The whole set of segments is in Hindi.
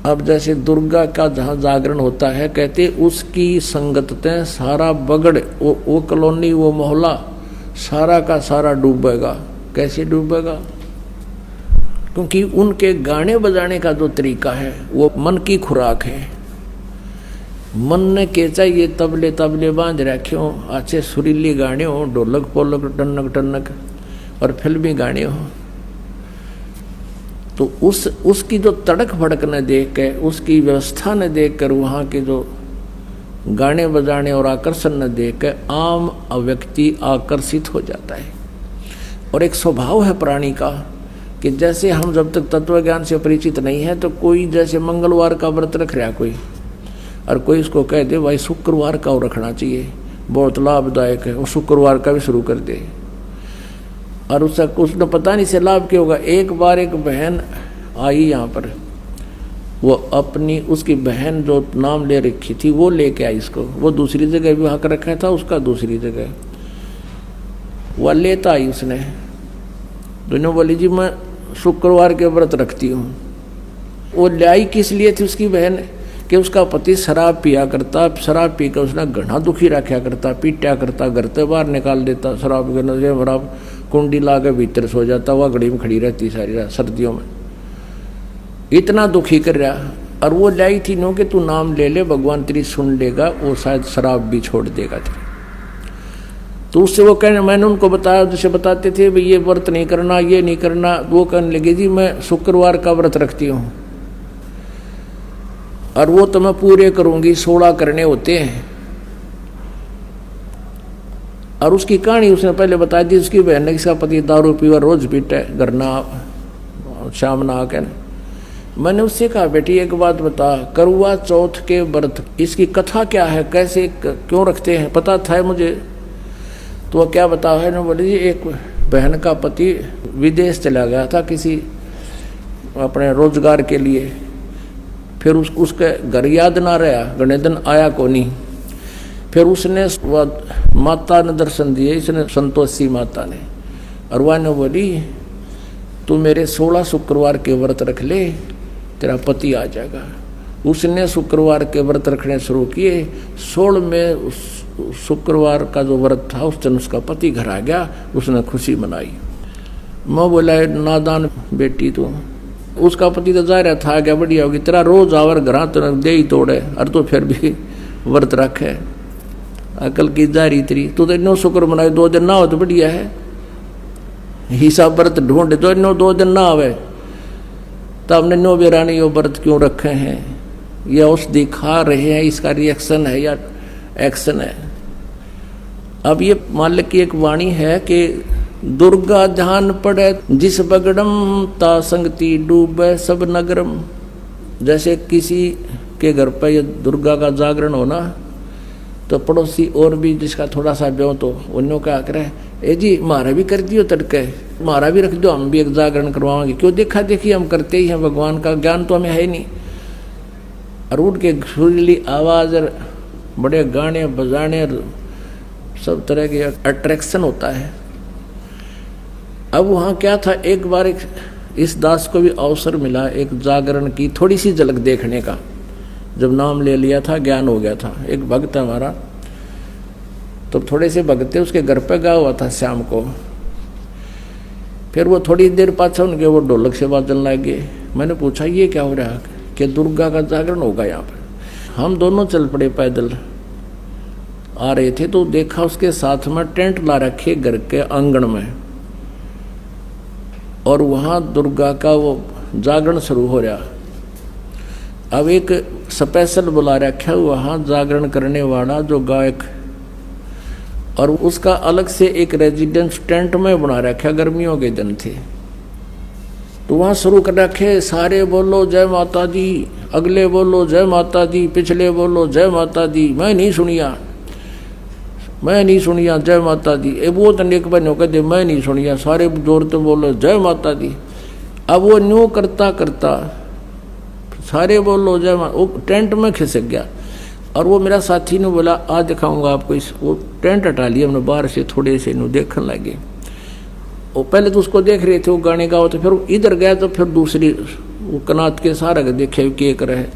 अब जैसे दुर्गा का जहाँ जागरण होता है, कहते उसकी संगतते सारा बगड़, वो कॉलोनी, वो मोहल्ला सारा का सारा डूबेगा। कैसे डूबेगा? क्योंकि उनके गाने बजाने का जो तरीका है वो मन की खुराक है। मन ने के चाहिए तबले तबले बांध रखे हो, अच्छे सुरीले गाने हो, ढोलक पोलक टनक टनक, और फिल्मी गाने हो, तो उसकी जो तड़क भड़क न देख के, उसकी व्यवस्था न देख कर, वहाँ के जो गाने बजाने और आकर्षण न देख कर आम व्यक्ति आकर्षित हो जाता है। और एक स्वभाव है प्राणी का कि जैसे हम जब तक तत्व ज्ञान से परिचित नहीं है, तो कोई जैसे मंगलवार का व्रत रख रहा कोई, और कोई उसको कह दे भाई शुक्रवार का वो रखना चाहिए, बहुत लाभदायक है, वो शुक्रवार का भी शुरू कर दे, और उसने पता नहीं से लाभ क्या होगा। एक बार एक बहन आई यहाँ पर, वो अपनी उसकी बहन जो नाम ले रखी थी वो लेके आई इसको, वो दूसरी जगह भी हक रखा था उसका, दूसरी जगह वह लेता आई उसने। दोनों बोली जी मैं शुक्रवार के व्रत रखती हूँ। वो लाई किस लिए थी उसकी बहन कि उसका पति शराब पिया करता, शराब पी कर उसने घना दुखी रखा करता, पीटा करता, घर से बाहर निकाल देता, शराब के नशे शराब कुंडी ला के भीतर सो जाता, वह घड़ी में खड़ी रहती सारी रात सर्दियों में, इतना दुखी कर रहा। और वो लाई थी नो कि तू नाम ले ले, भगवान तेरी सुन लेगा, वो शायद शराब भी छोड़ देगा तेरी। तो उससे वो कहने, मैंने उनको बताया जैसे बताते थे भाई ये व्रत नहीं करना, ये नहीं करना, वो कहने लगे जी मैं शुक्रवार का व्रत रखती हूँ और वो तो मैं पूरे करूंगी, 16 करने होते हैं। और उसकी कहानी उसने पहले बता दी, उसकी बहन ने, इसका पति दारू पीवा रोज पीटे, घर ना शाम ना आके। मैंने उससे कहा बेटी एक बात बता, करवा चौथ के व्रत इसकी कथा क्या है, कैसे क्यों रखते हैं, पता था मुझे। तो वह क्या बता है ना, बोले जी एक बहन का पति विदेश चला गया था किसी अपने रोजगार के लिए, फिर उसके घर याद ना रहा, घने दिन आया को नहीं। फिर उसने माता ने दर्शन दिए, इसने संतोषी माता ने, और वह ने बोली तू मेरे 16 शुक्रवार के व्रत रख ले, तेरा पति आ जाएगा। उसने शुक्रवार के व्रत रखने शुरू किए, 16 में शुक्रवार का जो व्रत था उस दिन उसका पति घर आ गया, उसने खुशी मनाई। मैं बोला नादान बेटी तू, उसका पति तो जा रहा था, आ गया बढ़िया होगी, तेरा रोज आवर घर तो दे ही तोड़े, और तो फिर भी व्रत रखे, अकल की जारी तेरी, तू तो इनो शुक्र मनाए, 2 दिन ना हो तो बढ़िया है, हिसाब व्रत ढूंढे तो इनो 2 दिन ना आवे, तब हमने नो बेरानी यो व्रत क्यों रखे हैं, या औषधि खा रहे हैं, इसका रिएक्शन है या एक्शन है। अब ये मालिक की एक वाणी है कि दुर्गा ध्यान पड़े जिस बगड़म ता संगति डूबे सब नगरम। जैसे किसी के घर पर ये दुर्गा का जागरण होना, तो पड़ोसी और भी जिसका थोड़ा सा ब्यों तो उन्होंने क्या करे, ए जी हमारा भी कर दियो तड़के, हमारा भी रख दो, हम भी एक जागरण करवाएंगे, क्यों देखा देखी हम करते ही हैं, भगवान का ज्ञान तो हमें है नहीं। और उठ के सुरीली आवाज और बड़े गाने बजाने सब तरह के अट्रैक्शन होता है। अब वहाँ क्या था, एक बार इस दास को भी अवसर मिला एक जागरण की थोड़ी सी झलक देखने का। जब नाम ले लिया था, ज्ञान हो गया था, एक भक्त हमारा, तो थोड़े से भगते उसके घर पे गया हुआ था शाम को। फिर वो थोड़ी देर पाछा उनके वो ढोलक से बाजन लगे। मैंने पूछा ये क्या हो रहा है, कि दुर्गा का जागरण होगा यहाँ पर। हम दोनों चल पड़े, पैदल आ रहे थे, तो देखा उसके साथ में टेंट ला रखे घर के आंगन में, और वहाँ दुर्गा का वो जागरण शुरू हो रहा। अब एक स्पेशल बुला रखा वहाँ जागरण करने वाला जो गायक, और उसका अलग से एक रेजिडेंस टेंट में बना रखा, गर्मियों के दिन थे। तो वहाँ शुरू कर रखे, सारे बोलो जय माता दी, अगले बोलो जय माता दी, पिछले बोलो जय माता दी। मैं नहीं सुनिया जय माता दी। वो तो एक बनो कहते मैं नहीं सुनिया, सारे जोर तो बोलो जय माता दी। अब वो न्यू करता करता सारे बोलो जय माता, वो टेंट में खिसक गया। और वो मेरा साथी ने बोला आज दिखाऊंगा आपको, इस वो टेंट हटा लिया हमने बाहर से, थोड़े से नु देखने लगे। वो पहले तो उसको देख रहे थे, वो गाने गाओ, तो फिर इधर गया, तो फिर दूसरी वो कनात के सारा के देखे के करे।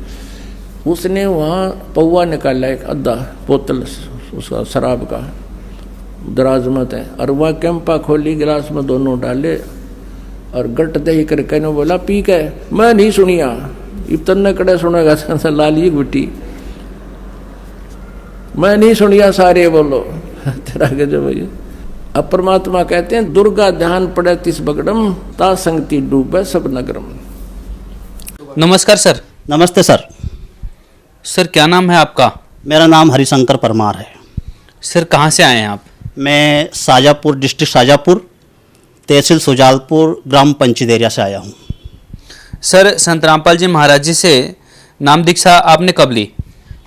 उसने वहाँ पौवा निकाला एक आधा बोतल उसका शराब का दराज मत है, और वह कैंपा खोली, गिलास में दोनों डाले और गट दही करके ने बोला पी के। मैं नहीं सुनिया, इतने कड़े सुनेगा लाली गुटी, मैं नहीं सुनिया सारे बोलो तेरा के जो भैया। अब परमात्मा कहते हैं दुर्गा ध्यान पड़े तिस बगड़म ता संगति डूबे सब नगरम। नमस्कार सर। नमस्ते सर। सर क्या नाम है आपका? मेरा नाम हरिशंकर परमार है। सर कहाँ से आए हैं आप? मैं शाजापुर, डिस्ट्रिक्ट शाजापुर, तहसील सुजालपुर, ग्राम पंचदेरिया से आया हूँ। सर संत रामपाल जी महाराज जी से नाम दीक्षा आपने कब ली?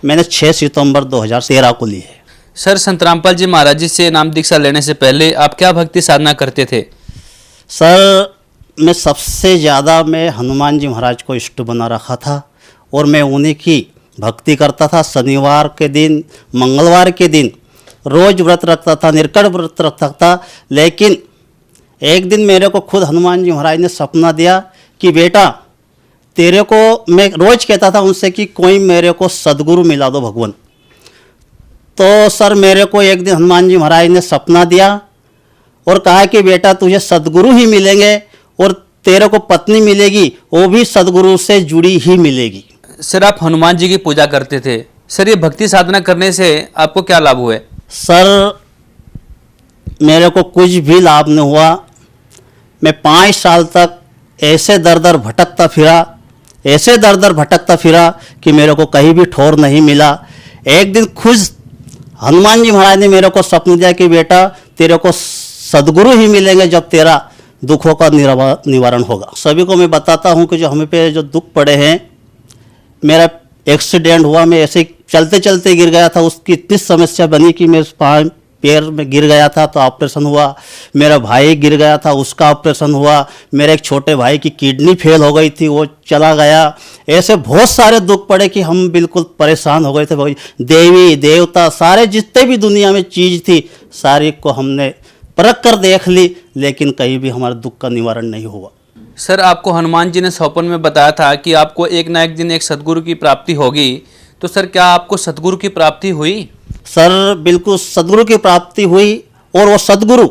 मैंने 6 सितंबर 2013 को ली है। सर संत रामपाल जी महाराज जी से नाम दीक्षा लेने से पहले आप क्या भक्ति साधना करते थे? सर मैं सबसे ज़्यादा मैं हनुमान जी महाराज को इष्ट बना रखा था और मैं उन्हीं की भक्ति करता था। शनिवार के दिन, मंगलवार के दिन रोज़ व्रत रखता था, निर्कट व्रत रखता था। लेकिन एक दिन मेरे को खुद हनुमान जी महाराज ने सपना दिया कि बेटा तेरे को, मैं रोज़ कहता था उनसे कि कोई मेरे को सदगुरु मिला दो भगवान। तो सर मेरे को एक दिन हनुमान जी महाराज ने सपना दिया और कहा कि बेटा तुझे सदगुरु ही मिलेंगे और तेरे को पत्नी मिलेगी, वो भी सदगुरु से जुड़ी ही मिलेगी। सर आप हनुमान जी की पूजा करते थे, सर ये भक्ति साधना करने से आपको क्या लाभ हुए? सर मेरे को कुछ भी लाभ नहीं हुआ। मैं 5 साल तक ऐसे दर दर भटकता फिरा कि मेरे को कहीं भी ठौर नहीं मिला। एक दिन खुद हनुमान जी महाराज ने मेरे को स्वप्न दिया कि बेटा तेरे को सदगुरु ही मिलेंगे जब तेरा दुखों का निवारण होगा। सभी को मैं बताता हूँ कि जो हमें पे जो दुख पड़े हैं, मेरा एक्सीडेंट हुआ, मैं ऐसे चलते चलते गिर गया था, उसकी इतनी समस्या बनी कि मैं पैर में गिर गया था तो ऑपरेशन हुआ। मेरा भाई गिर गया था, उसका ऑपरेशन हुआ। मेरे एक छोटे भाई की किडनी फेल हो गई थी, वो चला गया। ऐसे बहुत सारे दुख पड़े कि हम बिल्कुल परेशान हो गए थे। भाई देवी देवता सारे जितने भी दुनिया में चीज़ थी सारी को हमने परख कर देख ली, लेकिन कहीं भी हमारे दुख का निवारण नहीं हुआ। सर आपको हनुमान जी ने स्वप्न में बताया था कि आपको एक ना एक दिन एक सदगुरु की प्राप्ति होगी, तो सर क्या आपको सदगुरु की प्राप्ति हुई? सर बिल्कुल सदगुरु की प्राप्ति हुई और वो सदगुरु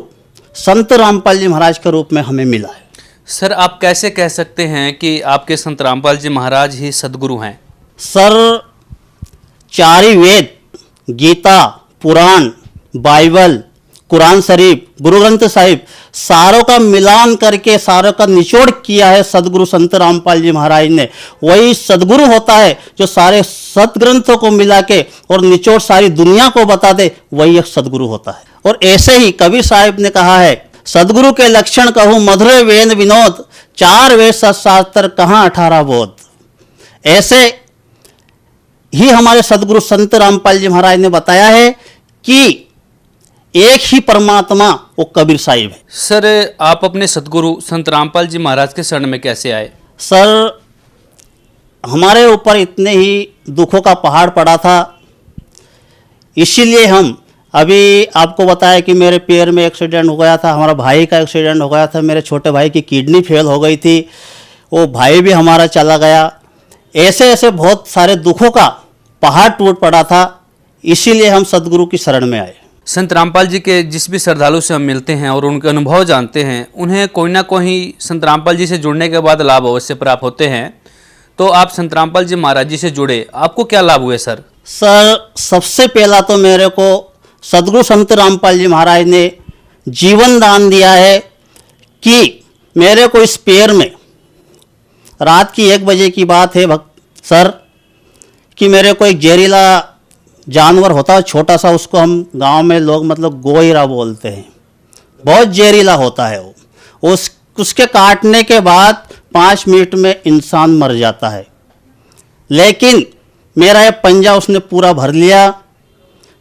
संत रामपाल जी महाराज के रूप में हमें मिला है। सर आप कैसे कह सकते हैं कि आपके संत रामपाल जी महाराज ही सदगुरु हैं? सर 4 वेद, गीता, पुराण, बाइबल, कुरान शरीफ, गुरु ग्रंथ साहिब सारों का मिलान करके सारों का निचोड़ किया है सदगुरु संत रामपाल जी महाराज ने। वही सदगुरु होता है जो सारे सदग्रंथों को मिला के और निचोड़ सारी दुनिया को बता दे, वही एक सदगुरु होता है। और ऐसे ही कबीर साहिब ने कहा है, सदगुरु के लक्षण कहूँ मधुर वेद विनोद, 4 वेद शास्त्र कहाँ 18 बोध। ऐसे ही हमारे सदगुरु संत रामपाल जी महाराज ने बताया है कि एक ही परमात्मा वो कबीर साहिब है। सर आप अपने सदगुरु संत रामपाल जी महाराज के शरण में कैसे आए? सर हमारे ऊपर इतने ही दुखों का पहाड़ पड़ा था, इसीलिए हम अभी आपको बताया कि मेरे पैर में एक्सीडेंट हो गया था, हमारा भाई का एक्सीडेंट हो गया था, मेरे छोटे भाई की किडनी फेल हो गई थी, वो भाई भी हमारा चला गया। ऐसे ऐसे बहुत सारे दुखों का पहाड़ टूट पड़ा था, इसीलिए हम सदगुरु की शरण में आए। संत रामपाल जी के जिस भी श्रद्धालु से हम मिलते हैं और उनके अनुभव जानते हैं, उन्हें कोई ना कोई संत रामपाल जी से जुड़ने के बाद लाभ अवश्य प्राप्त होते हैं। तो आप संत रामपाल जी महाराज जी से जुड़े, आपको क्या लाभ हुए सर? सर सबसे पहला तो मेरे को सदगुरु संत रामपाल जी महाराज ने जीवन दान दिया है कि मेरे को इस पैर में, रात की 1 बजे की बात है सर, कि मेरे को एक जहरीला जानवर होता है छोटा सा, उसको हम गांव में लोग मतलब गोईरा बोलते हैं, बहुत जहरीला होता है वो। उसके काटने के बाद 5 मिनट में इंसान मर जाता है, लेकिन मेरा ये पंजा उसने पूरा भर लिया,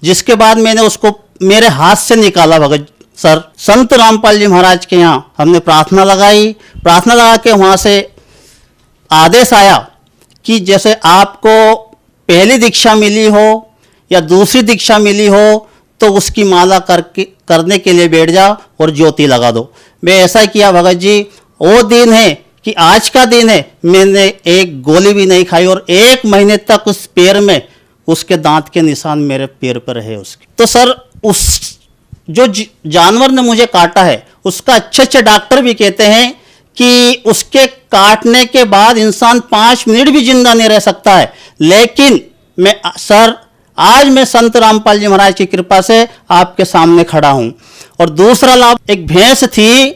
जिसके बाद मैंने उसको मेरे हाथ से निकाला। भगत सर संत रामपाल जी महाराज के यहाँ हमने प्रार्थना लगाई, प्रार्थना लगा के वहाँ से आदेश आया कि जैसे आपको पहली दीक्षा मिली हो या दूसरी दीक्षा मिली हो तो उसकी माला करने के लिए बैठ जाओ और ज्योति लगा दो। मैं ऐसा किया भगत जी। वो दिन है कि आज का दिन है, मैंने एक गोली भी नहीं खाई और 1 महीने तक उस पैर में उसके दांत के निशान मेरे पैर पर है उसके। तो सर उस जो जानवर ने मुझे काटा है उसका अच्छे डॉक्टर भी कहते हैं कि उसके काटने के बाद इंसान 5 मिनट भी जिंदा नहीं रह सकता है। लेकिन मैं सर आज मैं संत रामपाल जी महाराज की कृपा से आपके सामने खड़ा हूं। और दूसरा लाभ, एक भैंस थी,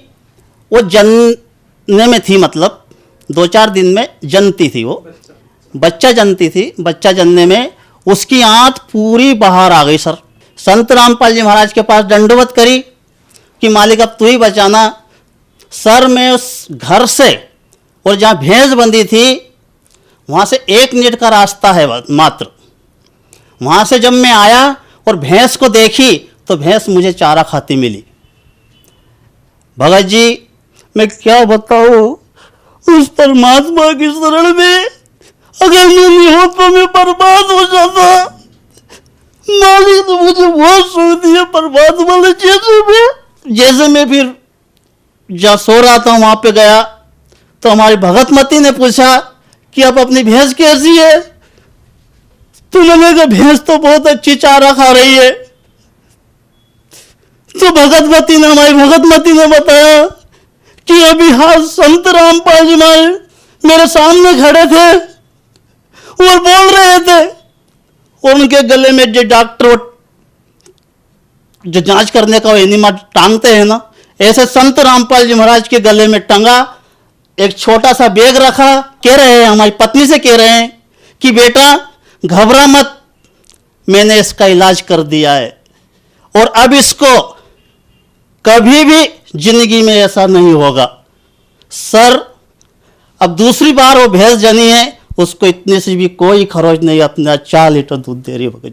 वो जनने में थी, मतलब 2-4 दिन में जनती थी, वो बच्चा जनती थी। बच्चा जनने में उसकी आंत पूरी बाहर आ गई सर। संत रामपाल जी महाराज के पास दंडवत करी कि मालिक अब तू ही बचाना। सर मैं उस घर से और जहाँ भैंस बंधी थी वहाँ से 1 मिनट का रास्ता है मात्र। वहाँ से जब मैं आया और भैंस को देखी तो भैंस मुझे चारा खाती मिली। भगत जी मैं क्या बताऊँ, उस परमात्मा की शरण में अगर मैं नहीं हो तो मैं बर्बाद हो जाता। मालिक ने मुझे बहुत सुख दिया परमात्मा ने। जैसे मैं फिर जहाँ सो रहा था वहाँ पे गया तो हमारी भगतमती ने पूछा कि अब अपनी भैंस कैसी है। तो मैंने कहा भैंस तो बहुत अच्छी चारा खा रही है। तो हमारी भगतमती ने बताया कि अभी हाथ संत रामपाल जी मेरे सामने खड़े थे और बोल रहे थे और उनके गले में जो डॉक्टर जो जांच करने का एनिमा टांगते हैं ना, ऐसे संत रामपाल जी महाराज के गले में टंगा एक छोटा सा बैग रखा। कह रहे हैं, हमारी पत्नी से कह रहे हैं कि बेटा घबरा मत, मैंने इसका इलाज कर दिया है और अब इसको कभी भी जिंदगी में ऐसा नहीं होगा। सर अब दूसरी बार वो भैंस जनी है, उसको इतने से भी कोई खरोच नहीं, अपना 4 लीटर दूध दे रही है।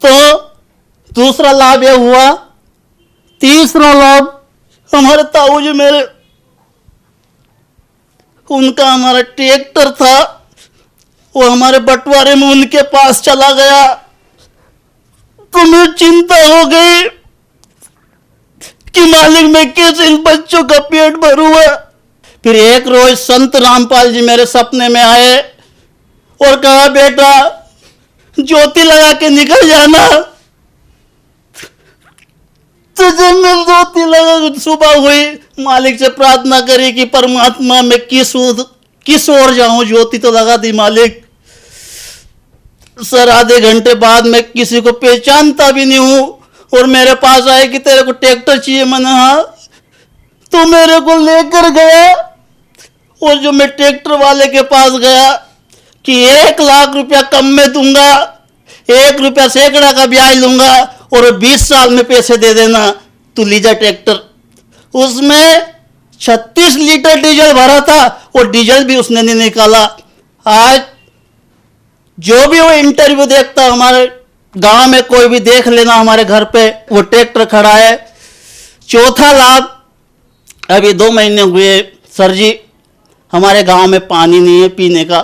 तो दूसरा लाभ यह हुआ। तीसरा लाभ, हमारे ताऊ जी मेरे, उनका हमारा ट्रैक्टर था, वो हमारे बंटवारे में उनके पास चला गया तो मुझे चिंता हो गई कि मालिक मैं कैसे इन बच्चों का पेट भरूंगा। फिर एक रोज संत रामपाल जी मेरे सपने में आए और कहा बेटा ज्योति लगा के निकल जाना। तो जब मैं ज्योति लगा, सुबह हुई, मालिक से प्रार्थना करी कि परमात्मा मैं किस ओर जाऊं, ज्योति तो लगा दी मालिक। सर आधे घंटे बाद मैं किसी को पहचानता भी नहीं हूं और मेरे पास आए कि तेरे को ट्रैक्टर चाहिए। मैंने हाँ, तो मेरे को लेकर गया और जो मैं ट्रैक्टर वाले के पास गया कि 1 लाख रुपया कम में दूंगा, 1 रुपया सैकड़ा का ब्याज लूंगा और 20 साल में पैसे दे देना, तू लीजा ट्रैक्टर। उसमें 36 लीटर डीजल भरा था और डीजल भी उसने नहीं निकाला। आज जो भी वो इंटरव्यू देखता, हमारे गांव में कोई भी देख लेना, हमारे घर पे वो ट्रैक्टर खड़ा है। चौथा लाभ, अभी 2 महीने हुए सर जी, हमारे गांव में पानी नहीं है पीने का,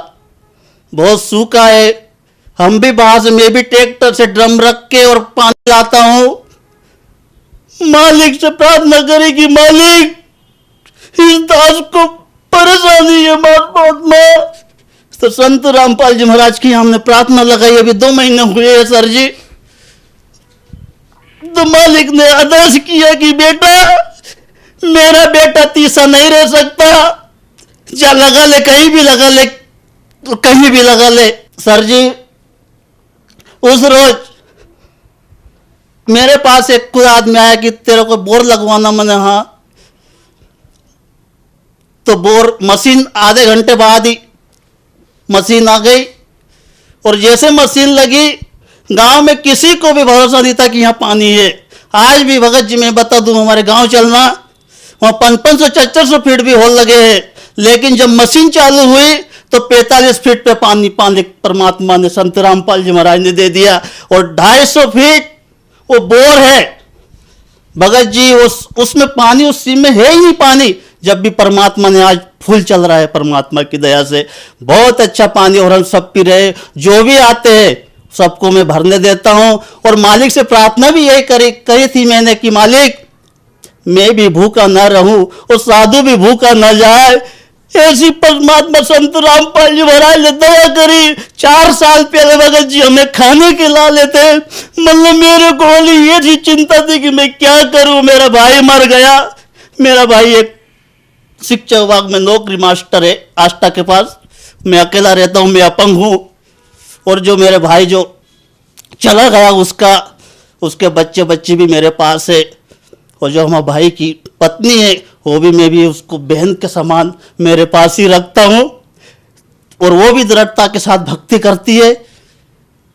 बहुत सूखा है। हम भी बाहर से, मैं भी ट्रैक्टर से ड्रम रख के और पानी लाता हूं। मालिक से प्रार्थना करे कि मालिक इस दास को परेशानी है परमात्मा। तो संत रामपाल जी महाराज की हमने प्रार्थना लगाई, अभी 2 महीने हुए हैं सर जी। तो मालिक ने आदेश किया कि बेटा मेरा बेटा तीसा नहीं रह सकता, जा लगा ले, कहीं भी लगा ले, तो कहीं भी लगा ले। सर जी उस रोज मेरे पास एक खुद आदमी आया कि तेरे को बोर लगवाना। मैंने हाँ, तो बोर मशीन आधे घंटे बाद ही मशीन आ गई और जैसे मशीन लगी, गांव में किसी को भी भरोसा नहीं था कि यहाँ पानी है। आज भी भगत जी मैं बता दूं, हमारे गांव चलना, वहाँ 500-400 फीट भी होल लगे हैं, लेकिन जब मशीन चालू हुई तो 45 फीट पे पानी परमात्मा ने, संत रामपाल जी महाराज ने दे दिया। और 250 फीट वो बोर है भगत जी, उसमें पानी, उसी में है ही नहीं पानी। जब भी परमात्मा ने, आज फुल चल रहा है परमात्मा की दया से, बहुत अच्छा पानी, और हम सब पी रहे। जो भी आते हैं सबको मैं भरने देता हूं। और मालिक से प्रार्थना भी यही करी थी मैंने कि मालिक मैं भी भूखा ना रहूं और साधु भी भूखा ना जाए, ऐसी परमात्मा संत रामपाल जी महाराज ने दया करी। 4 साल पहले भगत जी हमें खाने खिला लेते। मतलब मेरे को ये थी चिंता थी कि मैं क्या करूं, मेरा भाई मर गया। मेरा भाई एक शिक्षा विभाग में नौकरी मास्टर है आष्टा के पास, मैं अकेला रहता हूं, मैं अपंग हूं। और जो मेरे भाई जो चला गया उसके बच्चे भी मेरे पास है। और जो हमारे भाई की पत्नी है वो भी, मैं भी उसको बहन के समान मेरे पास ही रखता हूं। और वो भी दृढ़ता के साथ भक्ति करती है।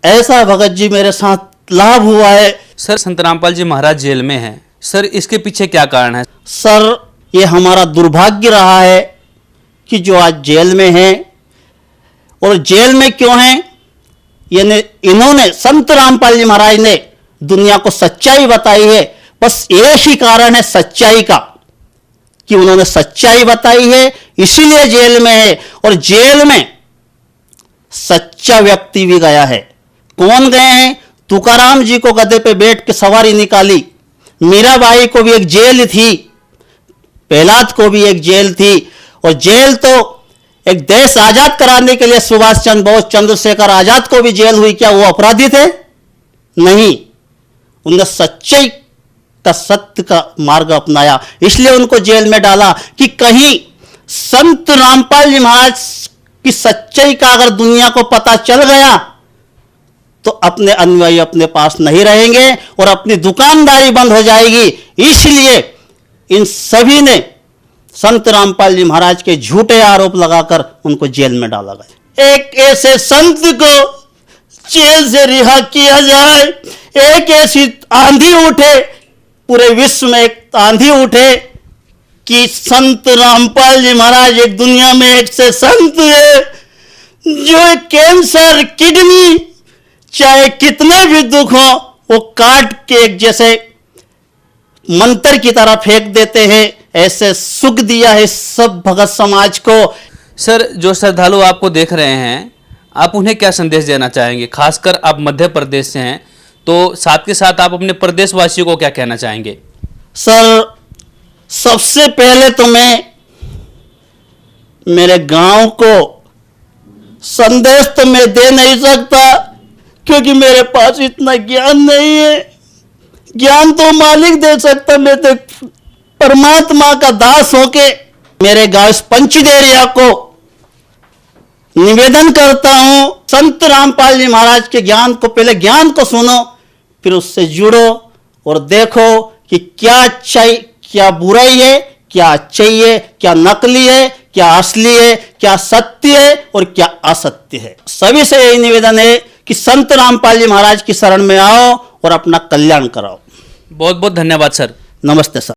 ऐसा भगत जी मेरे साथ लाभ हुआ है। सर, संत रामपाल जी महाराज जेल में हैं, सर इसके पीछे क्या कारण है? सर, ये हमारा दुर्भाग्य रहा है कि जो आज जेल में हैं। और जेल में क्यों हैं? इन्होंने संत रामपाल जी महाराज ने दुनिया को सच्चाई बताई है। बस एक ही कारण है सच्चाई का, कि उन्होंने सच्चाई बताई है, इसीलिए जेल में है। और जेल में सच्चा व्यक्ति भी गया है। कौन गए हैं? तुकाराम जी को गधे पे बैठ के सवारी निकाली, मीराबाई को भी एक जेल थी, प्रहलाद को भी एक जेल थी। और जेल तो एक देश आजाद कराने के लिए सुभाष चंद्र बोस, चंद्रशेखर आजाद को भी जेल हुई। क्या वो अपराधी थे? नहीं, उन्होंने सच्चाई का, सत्य का मार्ग अपनाया, इसलिए उनको जेल में डाला। कि कहीं संत रामपाल जी महाराज की सच्चाई का अगर दुनिया को पता चल गया तो अपने अनुयायी अपने पास नहीं रहेंगे और अपनी दुकानदारी बंद हो जाएगी। इसलिए इन सभी ने संत रामपाल जी महाराज के झूठे आरोप लगाकर उनको जेल में डाला गया। एक ऐसे संत को जेल से रिहा किया जाए, एक ऐसी आंधी उठे, पूरे विश्व में एक आंधी उठे कि संत रामपाल जी महाराज एक दुनिया में एक से संत है जो कैंसर, किडनी, चाहे कितने भी दुख हो वो काट के एक जैसे मंत्र की तरह फेंक देते हैं। ऐसे सुख दिया है सब भगत समाज को। सर, जो श्रद्धालु आपको देख रहे हैं, आप उन्हें क्या संदेश देना चाहेंगे? खासकर आप मध्य प्रदेश से हैं, तो साथ के साथ आप अपने प्रदेशवासियों को क्या कहना चाहेंगे? सर, सबसे पहले तो मैं मेरे गांव को संदेश तो मैं दे नहीं सकता, क्योंकि मेरे पास इतना ज्ञान नहीं है। ज्ञान तो मालिक दे सकता, मैं तो परमात्मा का दास होके मेरे गांव पंचदेरिया को निवेदन करता हूं, संत रामपाल जी महाराज के ज्ञान को, पहले ज्ञान को सुनो, फिर उससे जुड़ो और देखो कि क्या अच्छाई, क्या बुराई है, क्या अच्छाई है, क्या नकली है, क्या असली है, क्या सत्य है और क्या असत्य है। सभी से यही निवेदन है कि संत रामपाल जी महाराज की शरण में आओ और अपना कल्याण कराओ। बहुत बहुत धन्यवाद सर। नमस्ते सर।